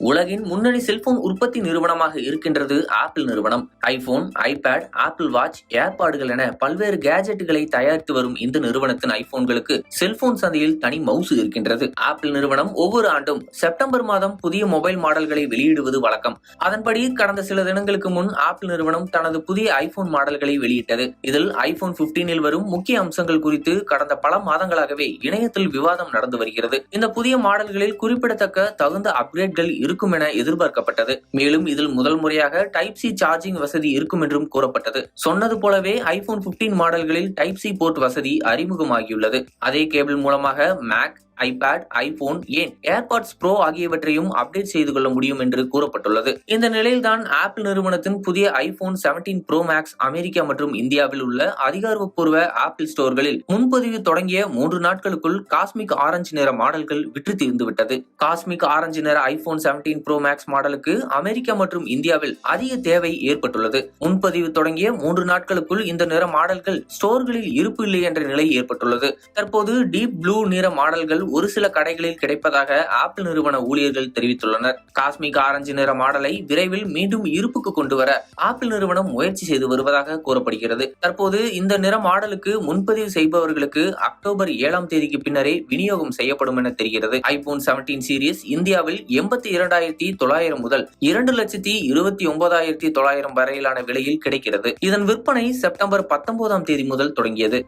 உலகின் முன்னணி செல்போன் உற்பத்தி நிறுவனமாக இருக்கின்றது ஆப்பிள் நிறுவனம். ஐபோன், ஐபேட், ஆப்பிள் வாட்ச், ஏர்பாடுகள் என பல்வேறு கேஜெட்டுகளை தயாரித்து வரும் இந்த நிறுவனத்தின் ஐபோன்களுக்கு செல்போன் சந்தையில் தனி மவுசு இருக்கின்றது. ஆப்பிள் நிறுவனம் ஒவ்வொரு ஆண்டும் செப்டம்பர் மாதம் புதிய மொபைல் மாடல்களை வெளியிடுவது வழக்கம். அதன்படி கடந்த சில தினங்களுக்கு முன் ஆப்பிள் நிறுவனம் தனது புதிய ஐபோன் மாடல்களை வெளியிட்டது. இதில் ஐபோன் 15 வரும் முக்கிய அம்சங்கள் குறித்து கடந்த பல மாதங்களாகவே இணையத்தில் விவாதம் நடந்து வருகிறது. இந்த புதிய மாடல்களில் குறிப்பிடத்தக்க தகுந்த அப்கிரேட்கள் இருக்கும் என எதிர்பார்க்கப்பட்டது. மேலும் இதில் முதல் முறையாக டைப் சி சார்ஜிங் வசதி இருக்கும் என்றும் கூறப்பட்டது. சொன்னது போலவே ஐபோன் 15 மாடல்களில் டைப் சி போர்ட் வசதி அறிமுகமாகியுள்ளது. அதே கேபிள் மூலமாக மேக், ஐபேட், ஐபோன், ஏன் ஏர்பாட்ஸ் ப்ரோ ஆகியவற்றையும் அப்டேட் செய்து கொள்ள முடியும் என்று கூறப்பட்டுள்ளது. இந்த நிலையில்தான் ஆப்பிள் நிறுவனத்தின் புதிய ஐபோன் 17 ப்ரோ மேக்ஸ் அமெரிக்கா மற்றும் இந்தியாவில் உள்ள அதிகாரப்பூர்வ ஆப்பிள் ஸ்டோர்களில் முன்பதிவு தொடங்கிய 3 நாட்களுக்குள் காஸ்மிக் ஆரஞ்சு நிற மாடல்கள் விற்று தீர்ந்துவிட்டது. காஸ்மிக் ஆரஞ்சு நிற ஐபோன் 17 ப்ரோ மேக்ஸ் மாடலுக்கு அமெரிக்கா மற்றும் இந்தியாவில் அதிக தேவை ஏற்பட்டுள்ளது. முன்பதிவு தொடங்கிய 3 நாட்களுக்குள் இந்த நிற மாடல்கள் ஸ்டோர்களில் இருப்பு இல்லை என்ற நிலை ஏற்பட்டுள்ளது. தற்போது டீப் ப்ளூ நிற மாடல்கள் ஒரு சில கடைகளில் கிடைப்பதாக ஆப்பிள் நிறுவன ஊழியர்கள் தெரிவித்துள்ளனர். காஸ்மிக் ஆரஞ்சு நிற மாடலை விரைவில் மீண்டும் இருப்புக்கு கொண்டு வர ஆப்பிள் நிறுவனம் முயற்சி செய்து வருவதாக கூறப்படுகிறது. தற்போது இந்த நிற மாடலுக்கு முன்பதிவு செய்பவர்களுக்கு அக்டோபர் 7ஆம் தேதிக்கு பின்னரே விநியோகம் செய்யப்படும் என தெரிகிறது. ஐபோன் 17 சீரிஸ் இந்தியாவில் 82,900 முதல் 2,29,900 வரையிலான விலையில் கிடைக்கிறது. இதன் விற்பனை செப்டம்பர் 19ஆம் தேதி முதல் தொடங்கியது.